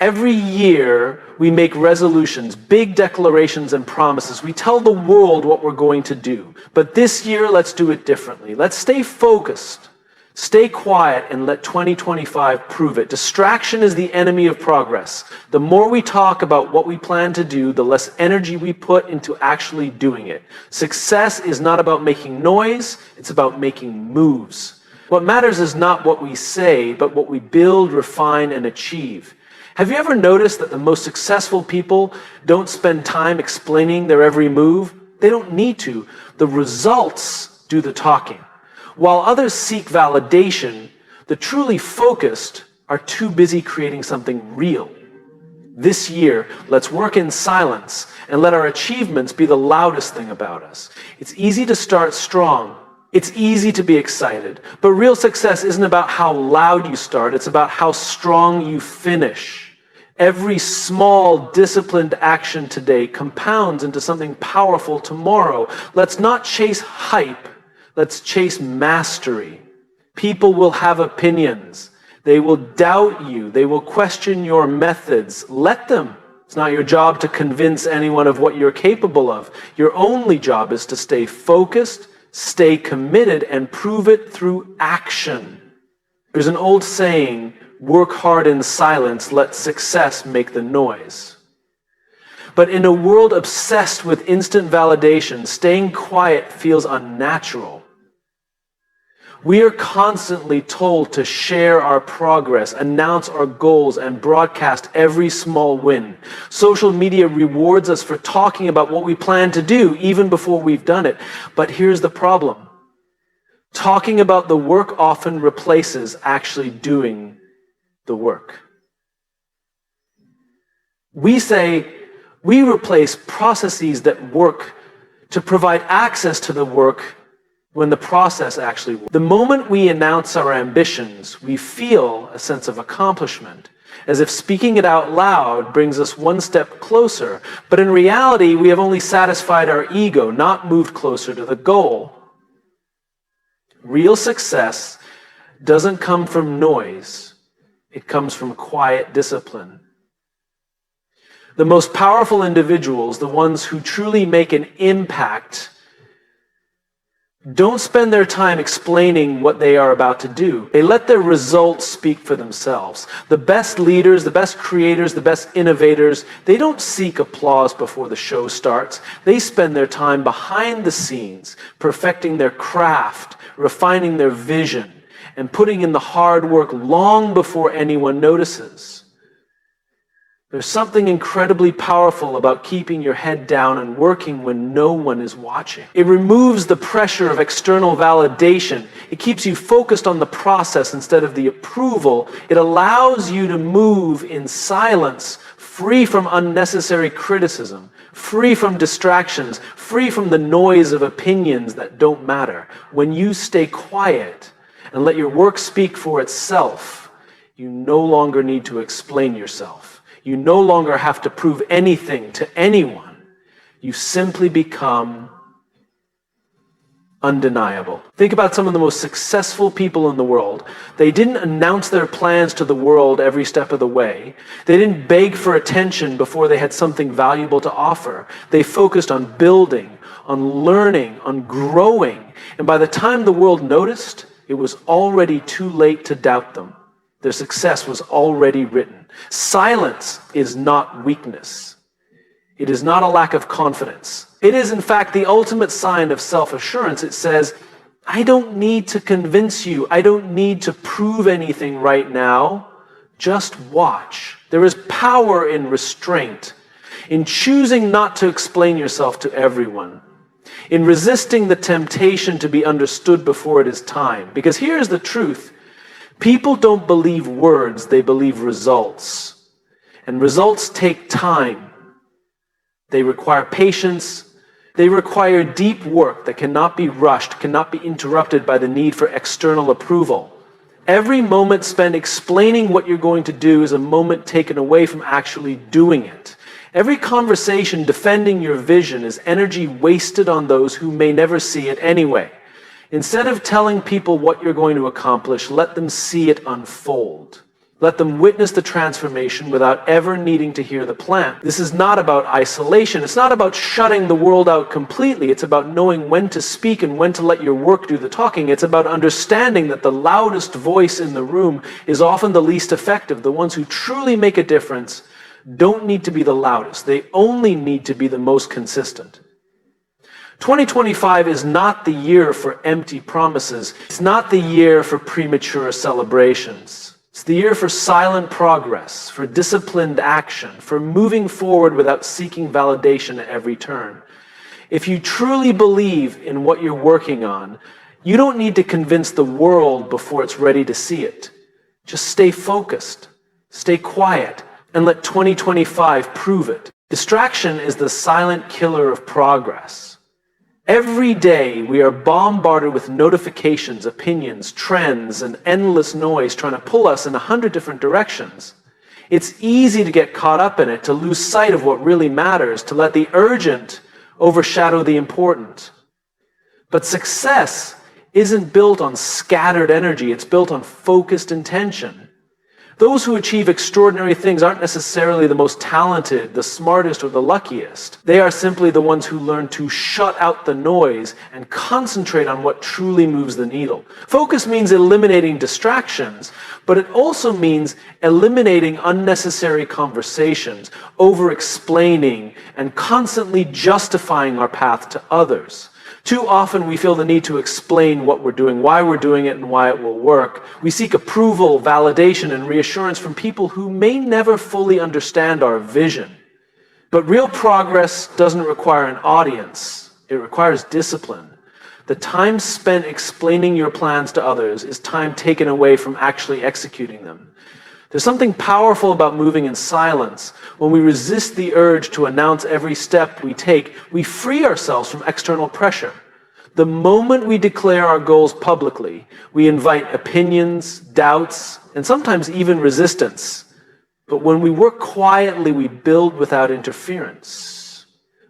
Every year, we make resolutions, big declarations and promises. We tell the world what we're going to do. But this year, let's do it differently. Let's stay focused, stay quiet, and let 2025 prove it. Distraction is the enemy of progress. The more we talk about what we plan to do, the less energy we put into actually doing it. Success is not about making noise, it's about making moves. What matters is not what we say, but what we build, refine, and achieve. Have you ever noticed that the most successful people don't spend time explaining their every move? They don't need to. The results do the talking. While others seek validation, the truly focused are too busy creating something real. This year, let's work in silence and let our achievements be the loudest thing about us. It's easy to start strong. It's easy to be excited. But real success isn't about how loud you start. It's about how strong you finish. Every small, disciplined action today compounds into something powerful tomorrow. Let's not chase hype. Let's chase mastery. People will have opinions. They will doubt you. They will question your methods. Let them. It's not your job to convince anyone of what you're capable of. Your only job is to stay focused, stay committed, and prove it through action. There's an old saying, work hard in silence, let success make the noise. But in a world obsessed with instant validation, staying quiet feels unnatural. We are constantly told to share our progress, announce our goals, and broadcast every small win. Social media rewards us for talking about what we plan to do even before we've done it. But here's the problem. Talking about the work often replaces actually doing the work. We replace processes that work to provide access to the work when the process actually works. The moment we announce our ambitions, we feel a sense of accomplishment, as if speaking it out loud brings us one step closer. But in reality, we have only satisfied our ego, not moved closer to the goal. Real success doesn't come from noise. It comes from quiet discipline. The most powerful individuals, the ones who truly make an impact, don't spend their time explaining what they are about to do. They let their results speak for themselves. The best leaders, the best creators, the best innovators, they don't seek applause before the show starts. They spend their time behind the scenes, perfecting their craft, refining their vision, and putting in the hard work long before anyone notices. There's something incredibly powerful about keeping your head down and working when no one is watching. It removes the pressure of external validation. It keeps you focused on the process instead of the approval. It allows you to move in silence, free from unnecessary criticism, free from distractions, free from the noise of opinions that don't matter. When you stay quiet and let your work speak for itself, you no longer need to explain yourself. You no longer have to prove anything to anyone. You simply become undeniable. Think about some of the most successful people in the world. They didn't announce their plans to the world every step of the way. They didn't beg for attention before they had something valuable to offer. They focused on building, on learning, on growing. And by the time the world noticed, it was already too late to doubt them. Their success was already written. Silence is not weakness. It is not a lack of confidence. It is, in fact, the ultimate sign of self-assurance. It says, I don't need to convince you. I don't need to prove anything right now. Just watch. There is power in restraint, in choosing not to explain yourself to everyone, in resisting the temptation to be understood before it is time. Because here's the truth. People don't believe words, they believe results. And results take time. They require patience. They require deep work that cannot be rushed, cannot be interrupted by the need for external approval. Every moment spent explaining what you're going to do is a moment taken away from actually doing it. Every conversation defending your vision is energy wasted on those who may never see it anyway. Instead of telling people what you're going to accomplish, let them see it unfold. Let them witness the transformation without ever needing to hear the plan. This is not about isolation. It's not about shutting the world out completely. It's about knowing when to speak and when to let your work do the talking. It's about understanding that the loudest voice in the room is often the least effective. The ones who truly make a difference don't need to be the loudest. They only need to be the most consistent. 2025 is not the year for empty promises. It's not the year for premature celebrations. It's the year for silent progress, for disciplined action, for moving forward without seeking validation at every turn. If you truly believe in what you're working on, you don't need to convince the world before it's ready to see it. Just stay focused, stay quiet, and let 2025 prove it. Distraction is the silent killer of progress. Every day we are bombarded with notifications, opinions, trends, and endless noise trying to pull us in 100 different directions. It's easy to get caught up in it, to lose sight of what really matters, to let the urgent overshadow the important. But success isn't built on scattered energy, it's built on focused intention. Those who achieve extraordinary things aren't necessarily the most talented, the smartest, or the luckiest. They are simply the ones who learn to shut out the noise and concentrate on what truly moves the needle. Focus means eliminating distractions, but it also means eliminating unnecessary conversations, over-explaining, and constantly justifying our path to others. Too often we feel the need to explain what we're doing, why we're doing it, and why it will work. We seek approval, validation, and reassurance from people who may never fully understand our vision. But real progress doesn't require an audience. It requires discipline. The time spent explaining your plans to others is time taken away from actually executing them. There's something powerful about moving in silence. When we resist the urge to announce every step we take, we free ourselves from external pressure. The moment we declare our goals publicly, we invite opinions, doubts, and sometimes even resistance. But when we work quietly, we build without interference.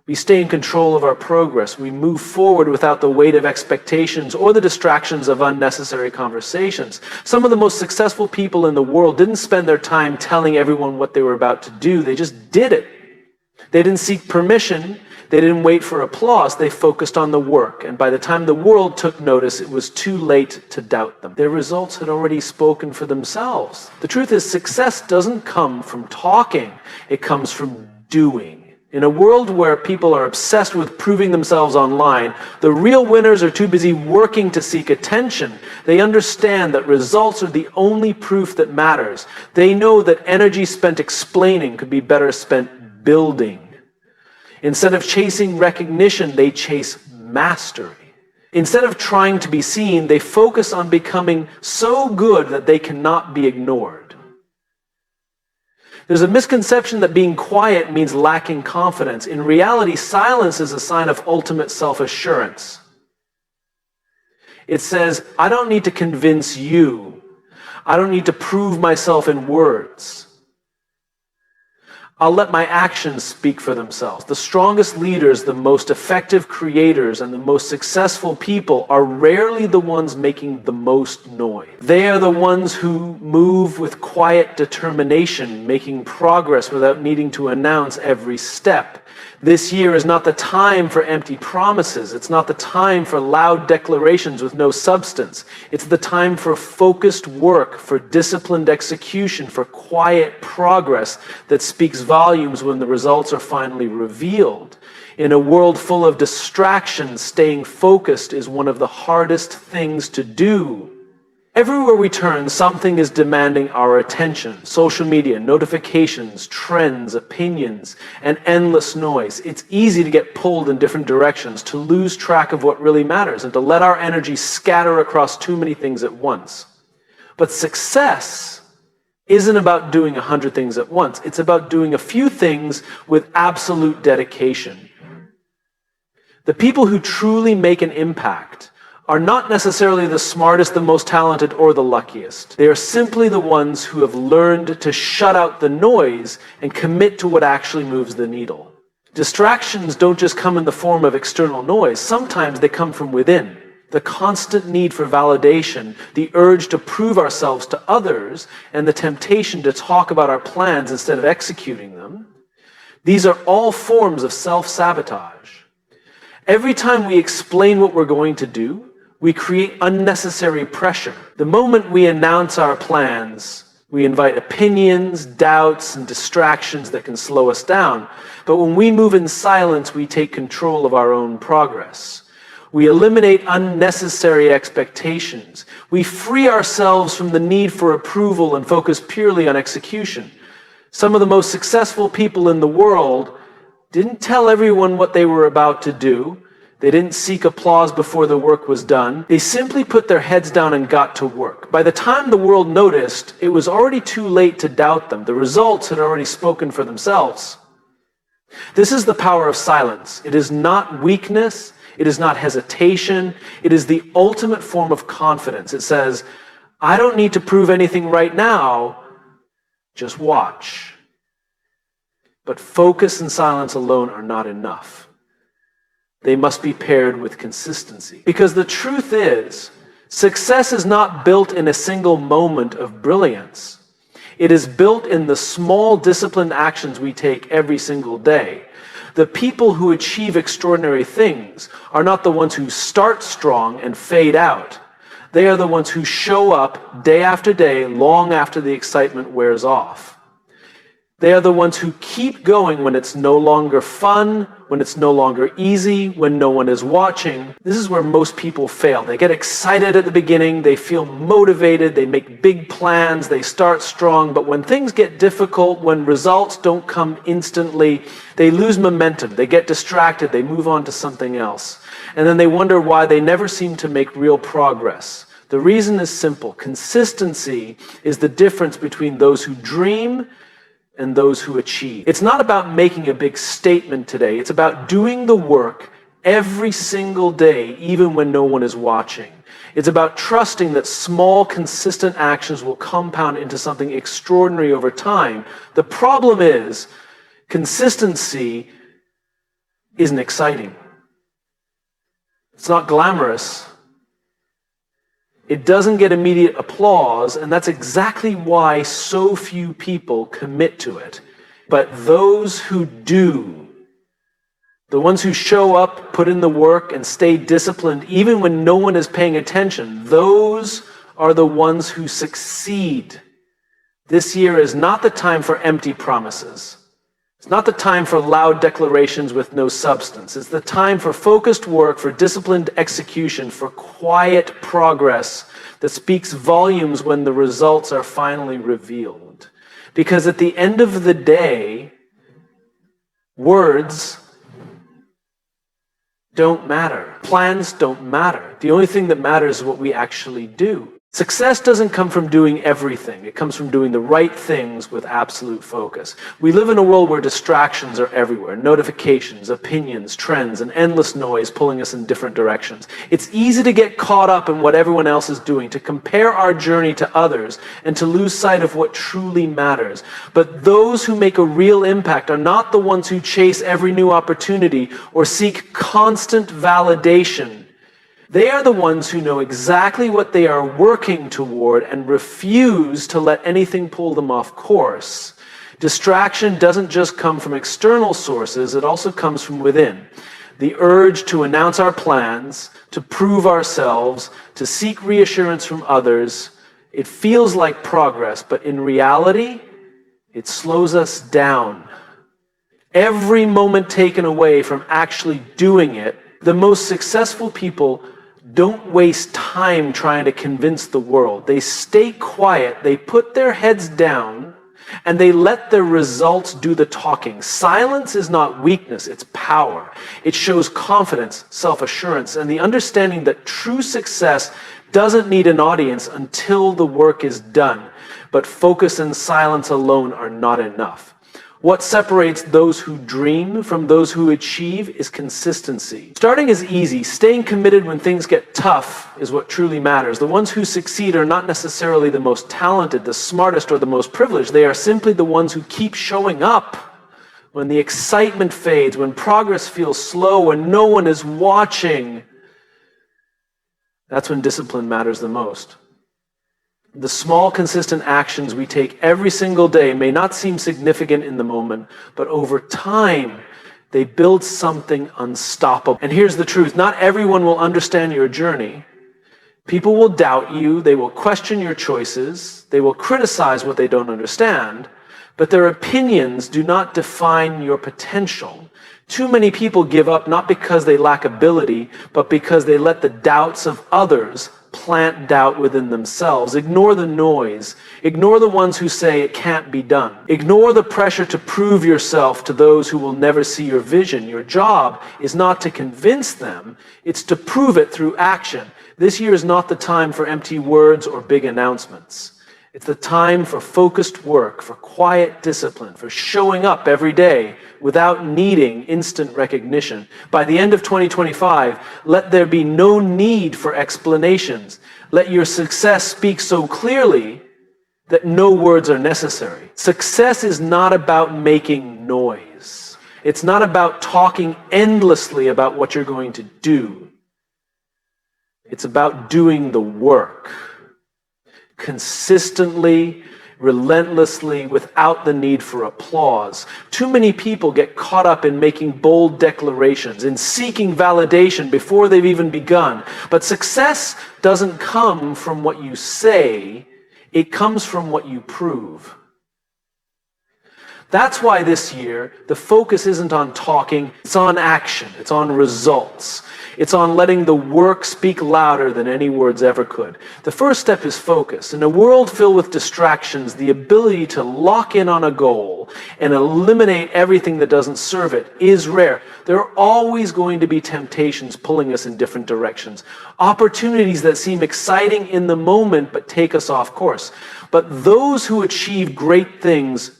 We stay in control of our progress. We move forward without the weight of expectations or the distractions of unnecessary conversations. Some of the most successful people in the world didn't spend their time telling everyone what they were about to do. They just did it. They didn't seek permission. They didn't wait for applause. They focused on the work. And by the time the world took notice, it was too late to doubt them. Their results had already spoken for themselves. The truth is, success doesn't come from talking. It comes from doing. In a world where people are obsessed with proving themselves online, the real winners are too busy working to seek attention. They understand that results are the only proof that matters. They know that energy spent explaining could be better spent building. Instead of chasing recognition, they chase mastery. Instead of trying to be seen, they focus on becoming so good that they cannot be ignored. There's a misconception that being quiet means lacking confidence. In reality, silence is a sign of ultimate self-assurance. It says, I don't need to convince you. I don't need to prove myself in words. I'll let my actions speak for themselves. The strongest leaders, the most effective creators, and the most successful people are rarely the ones making the most noise. They are the ones who move with quiet determination, making progress without needing to announce every step. This year is not the time for empty promises. It's not the time for loud declarations with no substance. It's the time for focused work, for disciplined execution, for quiet progress that speaks volumes when the results are finally revealed. In a world full of distractions, staying focused is one of the hardest things to do. Everywhere we turn, something is demanding our attention. Social media, notifications, trends, opinions, and endless noise. It's easy to get pulled in different directions, to lose track of what really matters, and to let our energy scatter across too many things at once. But success isn't about doing 100 things at once. It's about doing a few things with absolute dedication. The people who truly make an impact are not necessarily the smartest, the most talented, or the luckiest. They are simply the ones who have learned to shut out the noise and commit to what actually moves the needle. Distractions don't just come in the form of external noise. Sometimes they come from within. The constant need for validation, the urge to prove ourselves to others, and the temptation to talk about our plans instead of executing them, these are all forms of self-sabotage. Every time we explain what we're going to do, we create unnecessary pressure. The moment we announce our plans, we invite opinions, doubts, and distractions that can slow us down. But when we move in silence, we take control of our own progress. We eliminate unnecessary expectations. We free ourselves from the need for approval and focus purely on execution. Some of the most successful people in the world didn't tell everyone what they were about to do. They didn't seek applause before the work was done. They simply put their heads down and got to work. By the time the world noticed, it was already too late to doubt them. The results had already spoken for themselves. This is the power of silence. It is not weakness. It is not hesitation. It is the ultimate form of confidence. It says, I don't need to prove anything right now. Just watch. But focus and silence alone are not enough. They must be paired with consistency. Because the truth is, success is not built in a single moment of brilliance. It is built in the small disciplined actions we take every single day. The people who achieve extraordinary things are not the ones who start strong and fade out. They are the ones who show up day after day, long after the excitement wears off. They are the ones who keep going when it's no longer fun, when it's no longer easy, when no one is watching. This is where most people fail. They get excited at the beginning, they feel motivated, they make big plans, they start strong, but when things get difficult, when results don't come instantly, they lose momentum, they get distracted, they move on to something else. And then they wonder why they never seem to make real progress. The reason is simple. Consistency is the difference between those who dream and those who achieve. It's not about making a big statement today. It's about doing the work every single day, even when no one is watching. It's about trusting that small, consistent actions will compound into something extraordinary over time. The problem is, consistency isn't exciting. It's not glamorous. It doesn't get immediate applause, and that's exactly why so few people commit to it. But those who do, the ones who show up, put in the work, and stay disciplined even when no one is paying attention, those are the ones who succeed. This year is not the time for empty promises. It's not the time for loud declarations with no substance. It's the time for focused work, for disciplined execution, for quiet progress that speaks volumes when the results are finally revealed. Because at the end of the day, words don't matter. Plans don't matter. The only thing that matters is what we actually do. Success doesn't come from doing everything. It comes from doing the right things with absolute focus. We live in a world where distractions are everywhere. Notifications, opinions, trends, and endless noise pulling us in different directions. It's easy to get caught up in what everyone else is doing, to compare our journey to others, and to lose sight of what truly matters. But those who make a real impact are not the ones who chase every new opportunity or seek constant validation. They are the ones who know exactly what they are working toward and refuse to let anything pull them off course. Distraction doesn't just come from external sources, it also comes from within. The urge to announce our plans, to prove ourselves, to seek reassurance from others. It feels like progress, but in reality, it slows us down. Every moment taken away from actually doing it, the most successful people don't waste time trying to convince the world. They stay quiet, they put their heads down, and they let their results do the talking. Silence is not weakness, it's power. It shows confidence, self-assurance, and the understanding that true success doesn't need an audience until the work is done. But focus and silence alone are not enough. What separates those who dream from those who achieve is consistency. Starting is easy. Staying committed when things get tough is what truly matters. The ones who succeed are not necessarily the most talented, the smartest, or the most privileged. They are simply the ones who keep showing up when the excitement fades, when progress feels slow, when no one is watching. That's when discipline matters the most. The small, consistent actions we take every single day may not seem significant in the moment, but over time, they build something unstoppable. And here's the truth. Not everyone will understand your journey. People will doubt you. They will question your choices. They will criticize what they don't understand. But their opinions do not define your potential. Too many people give up not because they lack ability, but because they let the doubts of others plant doubt within themselves. Ignore the noise. Ignore the ones who say it can't be done. Ignore the pressure to prove yourself to those who will never see your vision. Your job is not to convince them, it's to prove it through action. This year is not the time for empty words or big announcements. It's the time for focused work, for quiet discipline, for showing up every day without needing instant recognition. By the end of 2025, let there be no need for explanations. Let your success speak so clearly that no words are necessary. Success is not about making noise. It's not about talking endlessly about what you're going to do. It's about doing the work. Consistently, relentlessly, without the need for applause. Too many people get caught up in making bold declarations, in seeking validation before they've even begun. But success doesn't come from what you say, it comes from what you prove. That's why this year, the focus isn't on talking, it's on action, it's on results. It's on letting the work speak louder than any words ever could. The first step is focus. In a world filled with distractions, the ability to lock in on a goal and eliminate everything that doesn't serve it is rare. There are always going to be temptations pulling us in different directions. Opportunities that seem exciting in the moment but take us off course. But those who achieve great things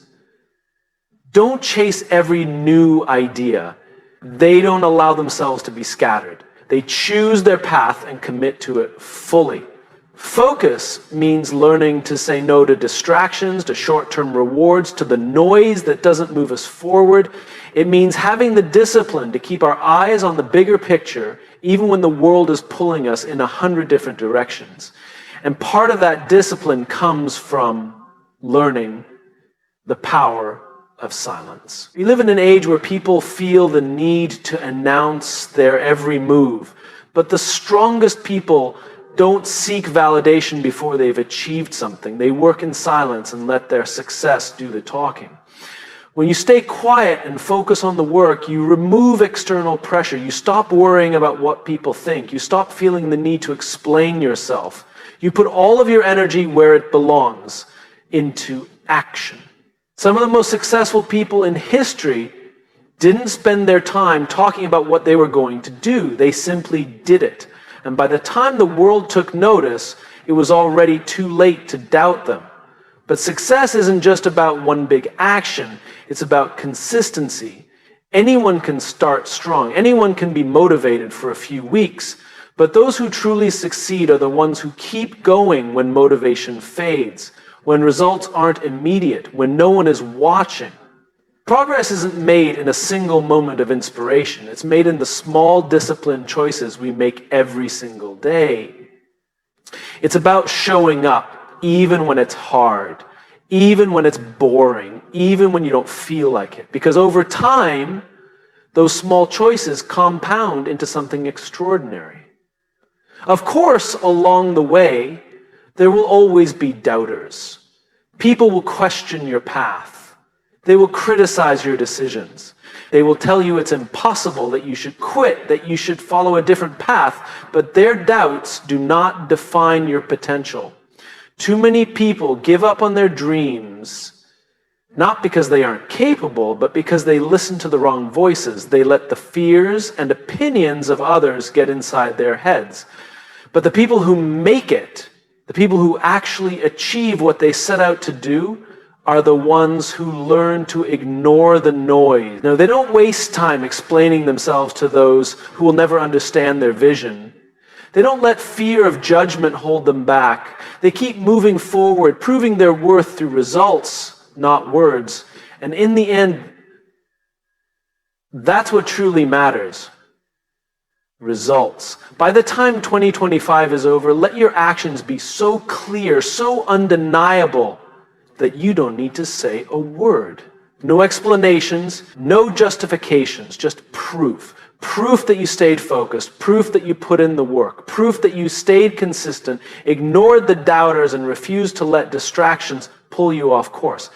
don't chase every new idea. They don't allow themselves to be scattered. They choose their path and commit to it fully. Focus means learning to say no to distractions, to short-term rewards, to the noise that doesn't move us forward. It means having the discipline to keep our eyes on the bigger picture, even when the world is pulling us in 100 different directions. And part of that discipline comes from learning the power of silence. We live in an age where people feel the need to announce their every move, but the strongest people don't seek validation before they've achieved something. They work in silence and let their success do the talking. When you stay quiet and focus on the work, you remove external pressure. You stop worrying about what people think. You stop feeling the need to explain yourself. You put all of your energy where it belongs, into action. Some of the most successful people in history didn't spend their time talking about what they were going to do. They simply did it. And by the time the world took notice, it was already too late to doubt them. But success isn't just about one big action. It's about consistency. Anyone can start strong. Anyone can be motivated for a few weeks. But those who truly succeed are the ones who keep going when motivation fades, when results aren't immediate, when no one is watching. Progress isn't made in a single moment of inspiration. It's made in the small, disciplined choices we make every single day. It's about showing up, even when it's hard, even when it's boring, even when you don't feel like it. Because over time, those small choices compound into something extraordinary. Of course, along the way, there will always be doubters. People will question your path. They will criticize your decisions. They will tell you it's impossible, that you should quit, that you should follow a different path, but their doubts do not define your potential. Too many people give up on their dreams, not because they aren't capable, but because they listen to the wrong voices. They let the fears and opinions of others get inside their heads. But the people who make it, the people who actually achieve what they set out to do, are the ones who learn to ignore the noise. Now, they don't waste time explaining themselves to those who will never understand their vision. They don't let fear of judgment hold them back. They keep moving forward, proving their worth through results, not words. And in the end, that's what truly matters. results. By the time 2025 is over, let your actions be so clear, so undeniable, that you don't need to say a word. No explanations, no justifications, just proof. Proof that you stayed focused, proof that you put in the work, proof that you stayed consistent, ignored the doubters, and refused to let distractions pull you off course.